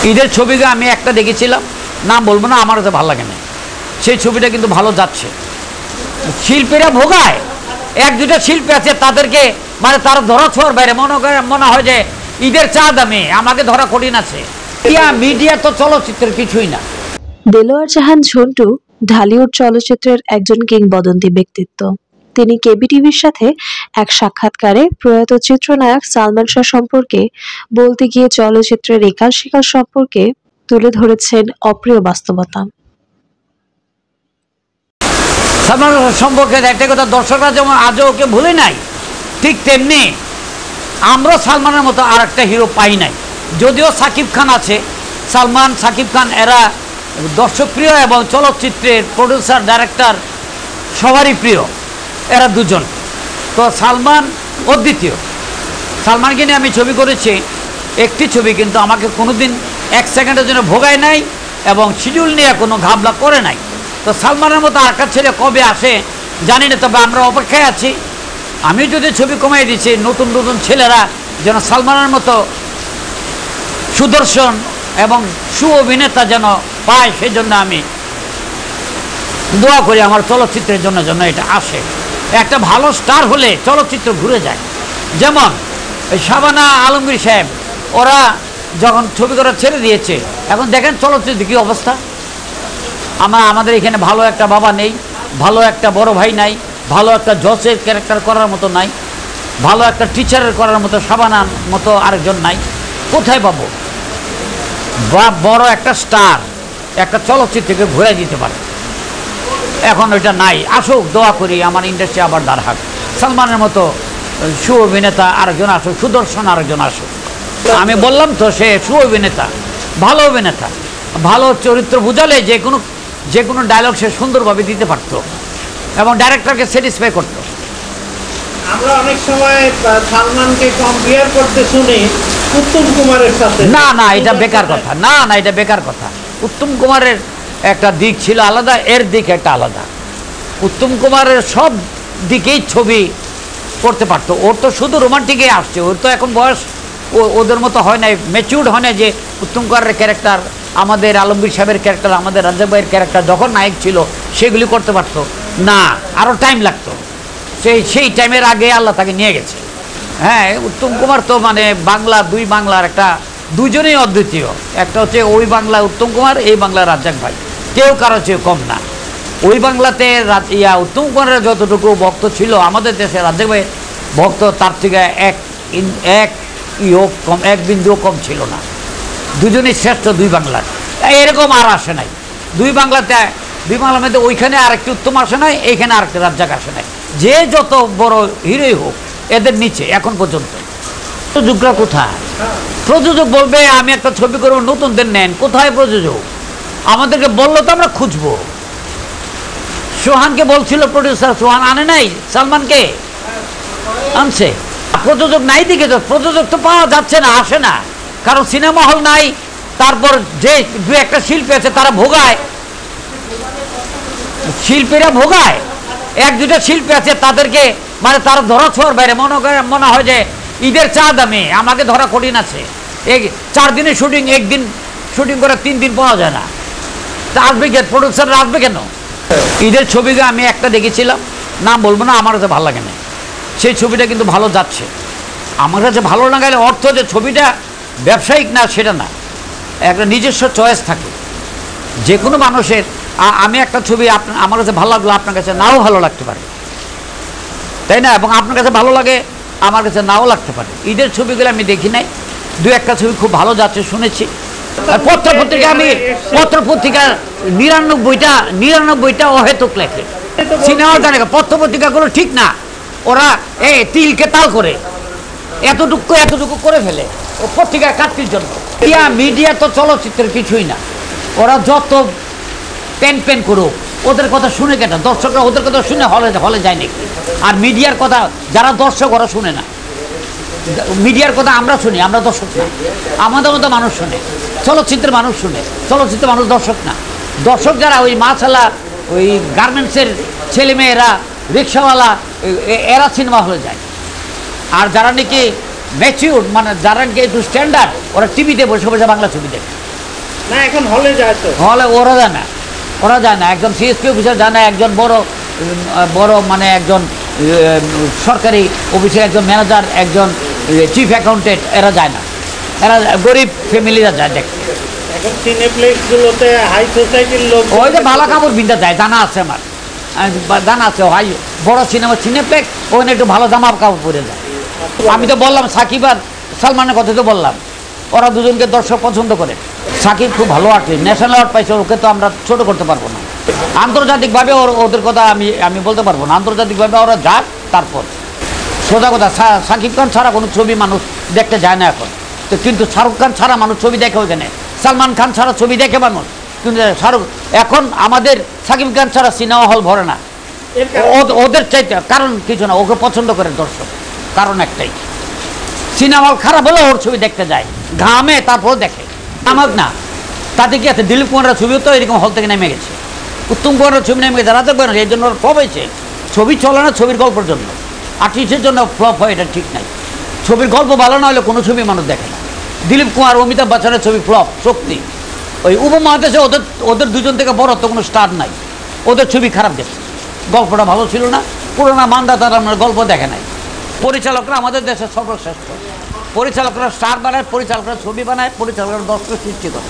ঈদের ছবিকে আমি একটা দেখেছিলাম, নাম বলবো না, আমার তো ভালো লাগে না। সেই ছবিটা কিন্তু ভালো যাচ্ছে। শিল্পীরা ভোগায়, এক দুটা শিল্পী আছে তাদেরকে মানে তারা ধরা ছোঁয়ার বাইরে মনে হয় যে ঈদের চা দামে আমাকে ধরা কঠিন আছে। মিডিয়া তো চলচ্চিত্রের কিছুই না। দেলোয়ার জাহান ঝন্টু ঢালিউড চলচ্চিত্রের একজন কিংবদন্তি ব্যক্তিত্ব। তিনি কেবিটিভির সাথে এক সাক্ষাৎকারে প্রয়াত চিত্রনায়ক সালমান শাহ সম্পর্কে বলতে গিয়ে চলচ্চিত্রের একাল সেকাল সম্পর্কে তুলে ধরেছেন অপ্রিয় বাস্তবতা। সালমান শাহ সম্পর্কে একটা কথা, দর্শকরা যেমন আজও ওকে ভুলে নাই, ঠিক তেমনি আমরা সালমানের মতো আর একটা হিরো পাই নাই। যদিও সাকিব খান আছে, সালমান সাকিব খান এরা দর্শকপ্রিয় এবং চলচ্চিত্রের প্রডিউসার ডাইরেক্টর সবারই প্রিয়, এরা দুজন। তো সালমান অদ্বিতীয়। সালমানকে নিয়ে আমি ছবি করেছি, একটি ছবি, কিন্তু আমাকে কোনোদিন এক সেকেন্ডের জন্য ভোগায় নাই এবং শিডিউল নিয়ে কোনো ঘাবলা করে নাই। তো সালমানের মতো আরেকটা ছেলে কবে আসে জানি না, তবে আমরা অপেক্ষায় আছি। আমি যদি ছবি কমাই দিচ্ছি, নতুন নতুন ছেলেরা যেন সালমানের মতো সুদর্শন এবং সুঅভিনেতা যেন পায়, সেই জন্য আমি দোয়া করি আমার চলচ্চিত্রের জন্য যেন এটা আসে। একটা ভালো স্টার হলে চলচ্চিত্র ঘুরে যায়। যেমন শাবানা আলমগীর সাহেব, ওরা যখন ছবি করা ছেড়ে দিয়েছে, এখন দেখেন চলচ্চিত্র কী অবস্থা। আমাদের এখানে ভালো একটা বাবা নেই, ভালো একটা বড় ভাই নাই, ভালো একটা জজের ক্যারেক্টার করার মতো নাই, ভালো একটা টিচারের করার মতো শাবানার মতো আরেকজন নাই। কোথায় পাবো? বা বড় একটা স্টার একটা চলচ্চিত্রকে ঘুরে দিতে পারে, এখন ওইটা নাই। আসুক, দোয়া করি আমার ইন্ডাস্ট্রি আবার দাঁড় হাক, সালমানের মতো সুঅভিনেতা আরেকজন আসুক, সুদর্শন আরেকজন আসুক। আমি বললাম তো, সে সুঅভিনেতা, ভালো অভিনেতা, ভালো চরিত্র বুঝালে যে কোনো ডায়লগ সে সুন্দরভাবে দিতে পারতো এবং ডাইরেক্টরকে স্যাটিসফাই করতো। আমরা অনেক সময় সালমানকে কম্পেয়ার করতে শুনি উত্তম কুমারের সাথে। না না, এটা বেকার কথা। না না, এটা বেকার কথা। উত্তম কুমারের একটা দিক ছিল আলাদা, এর দিক একটা আলাদা। উত্তম কুমারের সব দিকেই ছবি করতে পারতো। ওর তো শুধু রোমান্টিকে আসছে, ওর তো এখন বয়স ওদের মতো হয় নাই, ম্যাচিউর্ড হয় না যে উত্তম কুমারের ক্যারেক্টার, আমাদের আলমগীর সাহেবের ক্যারেক্টার, আমাদের রাজ্জাক ভাইয়ের ক্যারেক্টার যখন নায়ক ছিল সেগুলি করতে পারতো না, আরও টাইম লাগতো। সেই টাইমের আগে আল্লাহ তাকে নিয়ে গেছে। হ্যাঁ, উত্তম কুমার তো মানে বাংলা, দুই বাংলার একটা, দুজনেই অদ্বিতীয়। একটা হচ্ছে ওই বাংলা উত্তম কুমার, এই বাংলা রাজ্জাক ভাই, কেউ কারো চেয়ে কম না। ওই বাংলাতে উত্তম কুমারের যতটুকু ভক্ত ছিল, আমাদের দেশে রাজ্জাক ভাইয়ের ভক্ত তার থেকে এক বিন্দুও কম ছিল না। দুজনেই শ্রেষ্ঠ দুই বাংলার, এরকম আর আসে নাই। দুই বাংলার মধ্যে ওইখানে আরেকটি উত্তম আসে নাই, এইখানে আরেকটি রাজ্জাক আসে নাই। যে যত বড় হিরোই হোক, এদের নিচে এখন পর্যন্ত। প্রযোজকরা কোথায়? প্রযোজক বলবে আমি একটা ছবি করবো, নতুনদের নেন। কোথায় প্রযোজক? আমাদেরকে বললো তো আমরা খুঁজবো। সোহানকে বলছিল প্রডিউসার, সোহান আনে নাই, সালমানকে আনছে। প্রযোজক নাই দিকে তো, প্রযোজক তো পাওয়া যাচ্ছে না, আসে না, কারণ সিনেমা হল নাই। তারপর যে দু একটা শিল্পী আছে তারা ভোগায়, শিল্পীরা ভোগায়, এক দুটা শিল্পী আছে তাদেরকে মানে তারা ধরা ছোঁয়ার বাইরে মনে হয় যে ঈদের চা দামে আমাকে ধরা কঠিন আছে। 4 দিনের শুটিং, একদিন শুটিং করে 3 দিন পাওয়া যায় না। তা আসবে কে? প্রডিউসাররা আসবে কেন? ঈদের ছবিকে আমি একটা দেখেছিলাম, নাম বলবো না, আমার কাছে ভালো লাগে না। সেই ছবিটা কিন্তু ভালো যাচ্ছে। আমার কাছে ভালো না গেলে অর্থ যে ছবিটা ব্যবসায়িক না সেটা না, একটা নিজস্ব চয়েস থাকে যে কোনো মানুষের। আমি একটা ছবি আমার কাছে ভালো লাগলো, আপনার কাছে নাও ভালো লাগতে পারে, তাই না? এবং আপনার কাছে ভালো লাগে, আমার কাছে নাও লাগতে পারে। ঈদের ছবিগুলো আমি দেখি নাই, দু একটা ছবি খুব ভালো যাচ্ছে শুনেছি। পত্রপত্রিকা 99টা অহেতুক লেখে, সিনেমা জানে। পত্রপত্রিকাগুলো ঠিক না, ওরা তিলকে তাল করে এতটুকু করে ফেলে ও পত্রিকা কাটতির জন্য। মিডিয়া তো চলচ্চিত্রের কিছুই না। ওরা যত পেন করুক, ওদের কথা শুনে কেন? দর্শকরা ওদের কথা শুনে হলে যায় নাকি? আর মিডিয়ার কথা যারা দর্শক ওরা শুনে না। মিডিয়ার কথা আমরা শুনি, আমরা দর্শক না। আমাদের মতো মানুষ শুনে, চলচ্চিত্রের মানুষ শুনে। চলচ্চিত্রের মানুষ দর্শক না। দর্শক যারা ওই মাছালা, ওই গার্মেন্টসের ছেলেমেয়েরা, রিক্সাওয়ালা, এরা সিনেমা হলে যায়। আর যারা নাকি ম্যাচিউর, মানে যারা নাকি একটু স্ট্যান্ডার্ড, ওরা টিভিতে বসে বসে বাংলা ছবি দেখে। না এখন হলে যায় তো? হলে ওরা যায় না, ওরা যায় না। একজন সিএসপি অফিসার যায় না, একজন বড় মানে একজন সরকারি অফিসের একজন ম্যানেজার, একজন চিফ অ্যাকাউন্টেন্ট, এরা যায় না। এরা গরিব ফ্যামিলিরা যায় দেখতে। এখন সিনেপ্লেক্সগুলোতে হাই সোসাইটির লোক ওই যে বালা কাপড় বিনতে যায়, জানা আছে আমার, জানা আছে। হাই বড় সিনেপ্লেক্স, ওখানে একটু ভালো জামা কাপড় পরে যায়। আমি তো বললাম সাকিব আর সালমানের কথা তো বললাম, ওরা দুজনকে দর্শক পছন্দ করে। সাকিব খুব ভালো আর্টিস্ট, ন্যাশনাল অ্যাওয়ার্ড পাইছে, ওকে তো আমরা ছোট করতে পারবো না। আন্তর্জাতিকভাবে ওদের কথা আমি বলতে পারবো না। আন্তর্জাতিকভাবে ওরা যাক, তারপর সোজা কথা, সাকিব খান ছাড়া কোনো ছবি মানুষ দেখতে যায় না এখন। তো কিন্তু শাহরুখ খান ছাড়া মানুষ ছবি দেখে ওইখানে, সালমান খান ছাড়া ছবি দেখে মানুষ, কিন্তু শাহরুখ এখন আমাদের সাকিব খান ছাড়া সিনেমা হল ভরে না। ওদের চাইতে কারণ কিছু না, ওকে পছন্দ করে দর্শক, কারণ একটাই, সিনেমা হল খারাপ হলে ওর ছবি দেখতে যায়, ঘামে তারপর দেখে। আমার না, তাতে কি আছে, দিলীপ কুমারের ছবিও তো এরকম হল থেকে নেমে গেছে, উত্তম কুমারের ছবি নেমে গেছে, রাজা কুমার, এই জন্য ওর ফ্লপ হয়েছে। ছবি চলে না ছবির গল্পের জন্য, আর্টিস্টের জন্য ফ্লপ হয়, এটা ঠিক নাই। ছবির গল্প ভালো না হলে কোনো ছবি মানুষ দেখে না। দিলীপ কুমার, অমিতাভ বচ্চনের ছবি ফ্লপ, শক্তি। ওই উপমহাদেশে ওদের দুজন থেকে বড় তো কোনো স্টার নাই, ওদের ছবি খারাপ গেছে, গল্পটা ভালো ছিল না, পুরোনো মানদাতারা আমরা গল্প দেখে নাই। পরিচালকরা আমাদের দেশের সর্বশ্রেষ্ঠ, পরিচালকরা স্টার বানায়, পরিচালকরা ছবি বানায়, পরিচালকরা দর্শক সৃষ্টি করে।